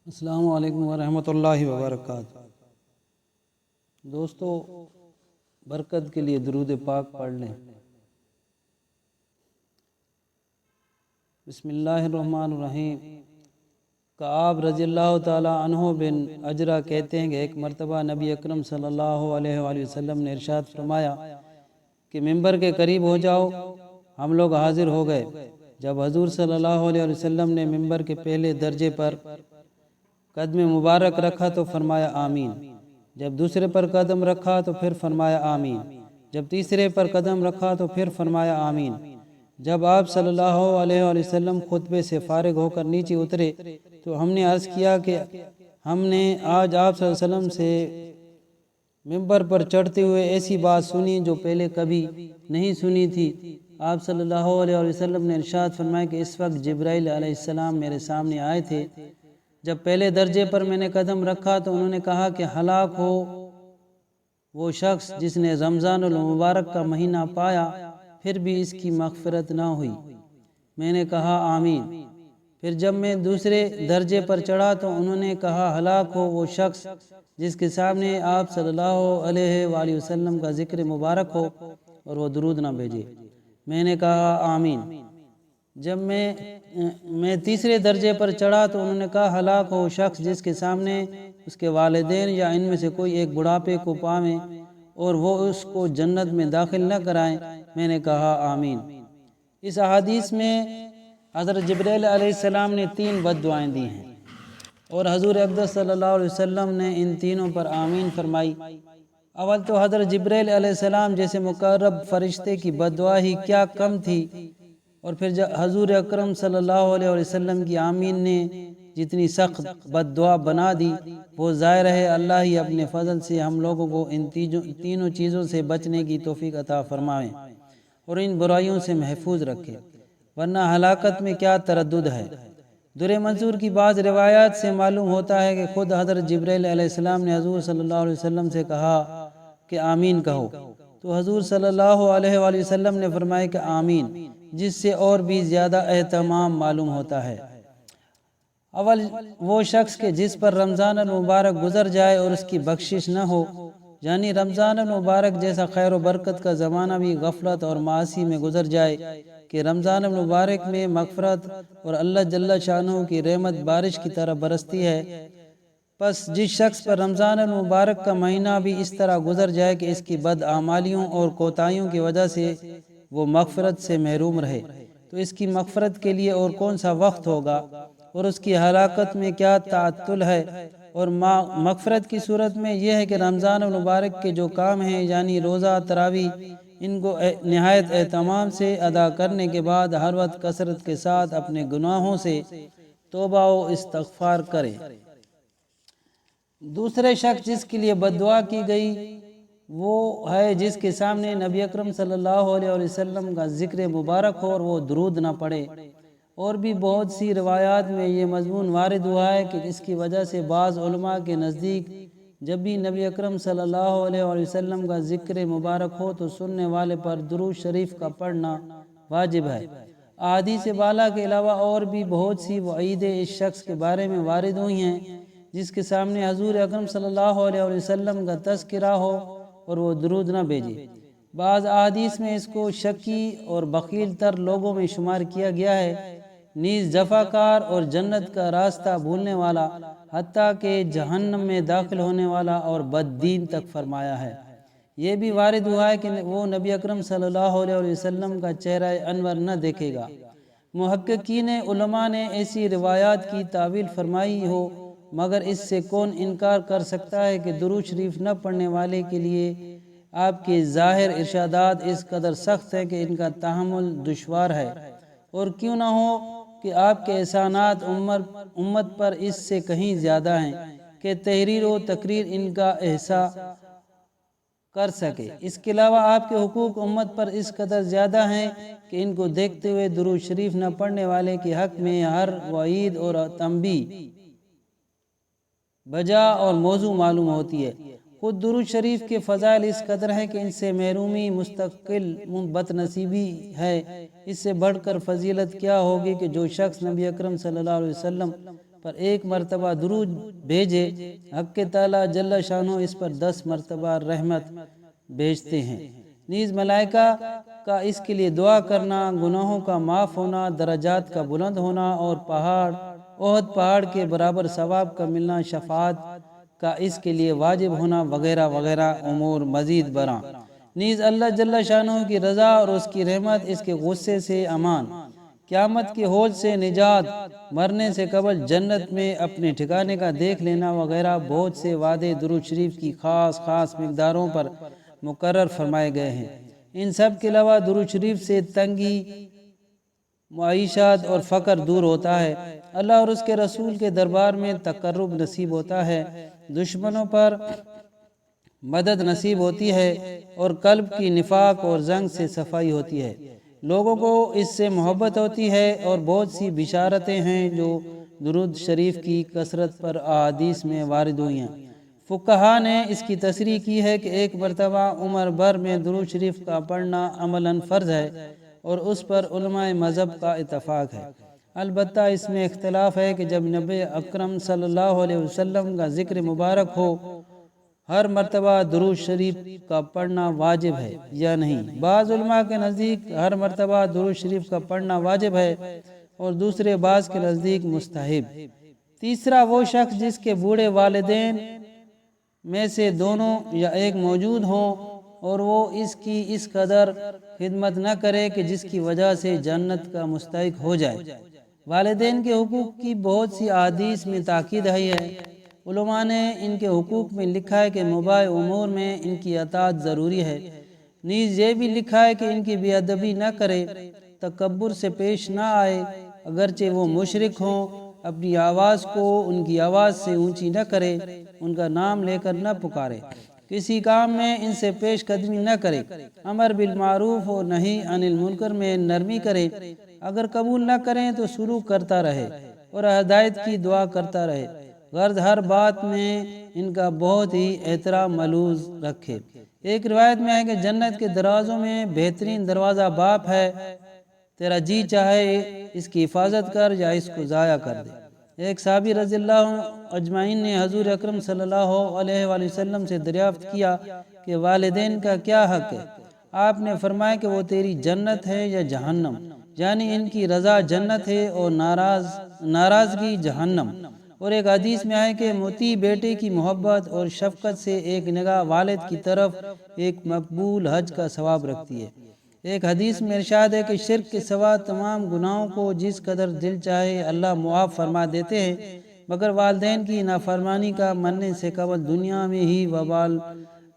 السلام علیکم ورحمۃ اللہ وبرکاتہ۔ دوستو، برکت کے لیے درود پاک پڑھ لیں۔ بسم اللہ الرحمن الرحیم۔ کعب رضی اللہ تعالی عنہ بن اجرا کہتے ہیں کہ ایک مرتبہ نبی اکرم صلی اللہ علیہ وآلہ وسلم نے ارشاد فرمایا کہ ممبر کے قریب ہو جاؤ۔ ہم لوگ حاضر ہو گئے۔ جب حضور صلی اللہ علیہ وسلم نے ممبر کے پہلے درجے پر قدم مبارک رکھا تو فرمایا آمین۔ جب دوسرے پر قدم رکھا تو پھر فرمایا آمین۔ جب تیسرے پر قدم رکھا تو پھر فرمایا آمین۔ جب آپ صلی اللہ علیہ وآلہ وسلم خطبے سے فارغ ہو کر نیچے اترے تو ہم نے عرض کیا کہ ہم نے آج آپ صلی اللہ علیہ وسلم سے ممبر پر چڑھتے ہوئے ایسی بات سنی جو پہلے کبھی نہیں سنی تھی۔ آپ صلی اللہ علیہ وآلہ وسلم نے ارشاد فرمایا کہ اس وقت جبرائیل علیہ السلام میرے سامنے آئے تھے۔ جب پہلے درجے پر میں نے قدم رکھا تو انہوں نے کہا کہ ہلاک ہو وہ شخص جس نے رمضان المبارک کا مہینہ پایا پھر بھی اس کی مغفرت نہ ہوئی۔ میں نے کہا آمین۔ پھر جب میں دوسرے درجے پر چڑھا تو انہوں نے کہا ہلاک ہو وہ شخص جس کے سامنے آپ صلی اللہ علیہ وآلہ وسلم کا ذکر مبارک ہو اور وہ درود نہ بھیجے۔ میں نے کہا آمین۔ جب میں تیسرے درجے پر چڑھا تو انہوں نے کہا ہلاک ہو شخص جس کے سامنے اس کے والدین یا ان میں سے کوئی ایک بڑھاپے کو پاویں اور وہ اس کو جنت میں داخل نہ کرائیں۔ میں نے کہا آمین۔ اس احادیث میں حضرت جبرائیل علیہ السلام نے 3 بد دعائیں دی ہیں اور حضور اقدس صلی اللہ علیہ وسلم نے ان تینوں پر آمین فرمائی۔ اول تو حضرت جبرائیل علیہ السلام جیسے مقرب فرشتے کی بد دعا ہی کیا کم تھی، اور پھر حضور اکرم صلی اللہ علیہ وسلم کی آمین نے جتنی سخت بد دعا بنا دی، وہ ظاہر ہے اللہ ہی اپنے فضل سے ہم لوگوں کو ان تینوں چیزوں سے بچنے کی توفیق عطا فرمائے اور ان برائیوں سے محفوظ رکھے، ورنہ ہلاکت میں کیا تردد ہے۔ در منصور کی بعض روایات سے معلوم ہوتا ہے کہ خود حضرت جبرائیل علیہ السلام نے حضور صلی اللہ علیہ وسلم سے کہا کہ آمین کہو، تو حضور صلی اللہ علیہ وآلہ وسلم نے فرمایا کہ آمین، جس سے اور بھی زیادہ اہتمام معلوم ہوتا ہے۔ اول وہ شخص کے جس پر رمضان المبارک گزر جائے اور اس کی بخشش نہ ہو، یعنی رمضان المبارک جیسا خیر و برکت کا زمانہ بھی غفلت اور معاصی میں گزر جائے کہ رمضان المبارک میں مغفرت اور اللہ جل شانہ کی رحمت بارش کی طرح برستی ہے، پس جس شخص پر رمضان المبارک کا مہینہ بھی اس طرح گزر جائے کہ اس کی بد اعمالیوں اور کوتاہیوں کی وجہ سے وہ مغفرت سے محروم رہے، تو اس کی مغفرت کے لیے اور کون سا وقت ہوگا اور اس کی ہلاکت میں کیا تعطل ہے۔ اور مغفرت کی صورت میں یہ ہے کہ رمضان المبارک کے جو کام ہیں یعنی روزہ تراویح، ان کو نہایت اہتمام سے ادا کرنے کے بعد ہر وقت کثرت کے ساتھ اپنے گناہوں سے توبہ و استغفار کرے۔ دوسرے شخص جس کے لیے بد دعا کی گئی وہ ہے جس کے سامنے نبی اکرم صلی اللہ علیہ وسلم کا ذکر مبارک ہو اور وہ درود نہ پڑھے۔ اور بھی بہت سی روایات میں یہ مضمون وارد ہوا ہے کہ اس کی وجہ سے بعض علماء کے نزدیک جب بھی نبی اکرم صلی اللہ علیہ وسلم کا ذکر مبارک ہو تو سننے والے پر درود شریف کا پڑھنا واجب ہے۔ احادیث بالا کے علاوہ اور بھی بہت سی وعیدیں اس شخص کے بارے میں وارد ہوئی ہیں جس کے سامنے حضور اکرم صلی اللہ علیہ وسلم کا تذکرہ ہو اور وہ درود نہ بھیجے۔ بعض احادیث میں اس کو شکی اور بخیل تر لوگوں میں شمار کیا گیا ہے، نیز جفاکار اور جنت کا راستہ بھولنے والا، حتیٰ کہ جہنم میں داخل ہونے والا اور بددین تک فرمایا ہے۔ یہ بھی وارد ہوا ہے کہ وہ نبی اکرم صلی اللہ علیہ وسلم کا چہرہ انور نہ دیکھے گا۔ محققین علماء نے ایسی روایات کی تعویل فرمائی ہو، مگر اس سے کون انکار کر سکتا ہے کہ درود شریف نہ پڑھنے والے کے لیے آپ کے ظاہر ارشادات اس قدر سخت ہیں کہ ان کا تحمل دشوار ہے، اور کیوں نہ ہو کہ آپ کے احسانات امت پر اس سے کہیں زیادہ ہیں کہ تحریر و تقریر ان کا احساء کر سکے۔ اس کے علاوہ آپ کے حقوق امت پر اس قدر زیادہ ہیں کہ ان کو دیکھتے ہوئے درود شریف نہ پڑھنے والے کے حق میں ہر وعید اور تنبیہ بجا اور موضوع معلوم ہوتی ہے۔ خود درود شریف کے فضائل اس قدر ہیں کہ ان سے محرومی مستقل بدنصیبی ہے۔ اس سے بڑھ کر فضیلت کیا ہوگی کہ جو شخص نبی اکرم صلی اللہ علیہ وسلم پر 1 مرتبہ درود بھیجے، حق تعالی جل شانہ اس پر 10 مرتبہ رحمت بھیجتے ہیں۔ نیز ملائکہ کا اس کے لیے دعا کرنا، گناہوں کا معاف ہونا، درجات کا بلند ہونا اور احد پہاڑ کے برابر ثواب کا ملنا، شفاعت کا اس کے لیے واجب ہونا وغیرہ وغیرہ امور مزید برآں۔ نیز اللہ جل شانہ کی رضا اور اس کی رحمت، اس کے غصے سے امان، قیامت کے ہول سے نجات، مرنے سے قبل جنت میں اپنے ٹھکانے کا دیکھ لینا وغیرہ بہت سے وعدے درود شریف کی خاص مقداروں پر مقرر فرمائے گئے ہیں۔ ان سب کے علاوہ درود شریف سے تنگی، معیشت اور فقر دور ہوتا ہے، اللہ اور اس کے رسول کے دربار میں تقرب نصیب ہوتا ہے، دشمنوں پر مدد نصیب ہوتی ہے اور قلب کی نفاق اور زنگ سے صفائی ہوتی ہے، لوگوں کو اس سے محبت ہوتی ہے، اور بہت سی بشارتیں ہیں جو درود شریف کی کثرت پر احادیث میں وارد ہوئی ہیں۔ فقہا نے اس کی تصریح کی ہے کہ 1 مرتبہ عمر بھر میں درود شریف کا پڑھنا عملاً فرض ہے، اور اس پر علماء مذہب کا اتفاق ہے۔ البتہ اس میں اختلاف ہے کہ جب نبی اکرم صلی اللہ علیہ وسلم کا ذکر مبارک ہو، ہر مرتبہ درود شریف کا پڑھنا واجب ہے یا نہیں۔ بعض علماء کے نزدیک ہر مرتبہ درود شریف کا پڑھنا واجب ہے، اور دوسرے بعض کے نزدیک مستحب۔ تیسرا وہ شخص جس کے بوڑھے والدین میں سے دونوں یا ایک موجود ہوں اور وہ اس کی اس قدر خدمت نہ کرے کہ جس کی وجہ سے جنت کا مستحق ہو جائے۔ والدین کے حقوق کی بہت سی احادیث میں تاکید ہے۔ علماء نے ان کے حقوق میں لکھا ہے کہ مباح امور میں ان کی اطاعت ضروری ہے۔ نیز یہ بھی لکھا ہے کہ ان کی بے ادبی نہ کرے، تکبر سے پیش نہ آئے، اگرچہ وہ مشرک ہوں، اپنی آواز کو ان کی آواز سے اونچی نہ کرے، ان کا نام لے کر نہ پکارے، کسی کام میں ان سے پیش قدمی نہ کرے، امر بالمعروف اور نہی عن المنکر میں نرمی کرے، اگر قبول نہ کریں تو سلوک کرتا رہے اور ہدایت کی دعا کرتا رہے، غرض ہر بات میں ان کا بہت ہی احترام ملحوظ رکھے۔ ایک روایت میں ہے کہ جنت کے دروازوں میں بہترین دروازہ باپ ہے، تیرا جی چاہے اس کی حفاظت کر یا اس کو ضائع کر دے۔ ایک صحابی رضی اللہ اجمعین نے حضور اکرم صلی اللہ علیہ وآلہ وسلم سے دریافت کیا کہ والدین کا کیا حق ہے؟ آپ نے فرمایا کہ وہ تیری جنت ہے یا جہنم، یعنی ان کی رضا جنت ہے اور ناراضگی جہنم۔ اور ایک حدیث میں آئے کہ مطیع بیٹے کی محبت اور شفقت سے ایک نگاہ والد کی طرف ایک مقبول حج کا ثواب رکھتی ہے۔ ایک حدیث میں ارشاد ہے کہ شرک کے سوا تمام گناہوں کو جس قدر دل چاہے اللہ معاف فرما دیتے ہیں، مگر والدین کی نافرمانی کا مرنے سے قبل دنیا میں ہی وبال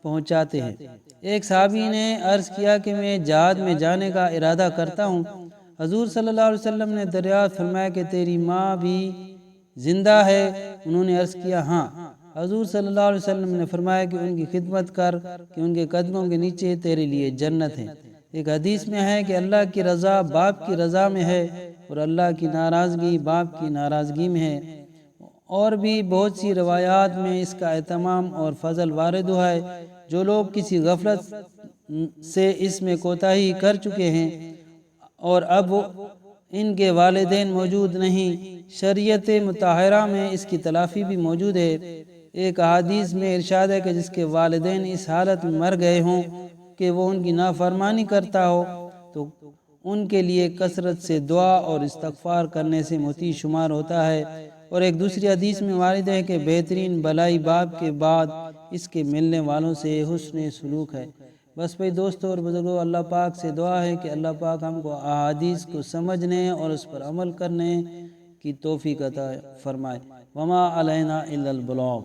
پہنچاتے ہیں۔ ایک صحابی نے عرض کیا کہ میں جہاد میں جانے کا ارادہ کرتا ہوں۔ حضور صلی اللہ علیہ وسلم نے دریافت فرمایا کہ تیری ماں بھی زندہ ہے؟ انہوں نے عرض کیا ہاں۔ حضور صلی اللہ علیہ وسلم نے فرمایا کہ ان کی خدمت کر کہ ان کے قدموں کے نیچے تیرے لیے جنت ہے۔ ایک حدیث میں ہے کہ اللہ کی رضا باپ کی رضا میں ہے اور اللہ کی ناراضگی باپ کی ناراضگی میں ہے۔ اور بھی بہت سی روایات میں اس کا اہتمام اور فضل وارد ہوا ہے۔ جو لوگ کسی غفلت سے اس میں کوتاہی کر چکے ہیں اور اب ان کے والدین موجود نہیں، شریعت مطہرہ میں اس کی تلافی بھی موجود ہے۔ ایک حدیث میں ارشاد ہے کہ جس کے والدین اس حالت میں مر گئے ہوں کہ وہ ان کی نافرمانی کرتا ہو تو ان کے لیے کثرت سے دعا اور استغفار کرنے سے مطیع شمار ہوتا ہے۔ اور ایک دوسری حدیث میں وارد ہے کہ بہترین بلائی باپ کے بعد اس کے ملنے والوں سے حسن سلوک ہے۔ بس بھائی دوستو اور بزرگوں، اللہ پاک سے دعا ہے کہ اللہ پاک ہم کو احادیث کو سمجھنے اور اس پر عمل کرنے کی توفیق عطا فرمائے۔ وما علینا الا البلاغ۔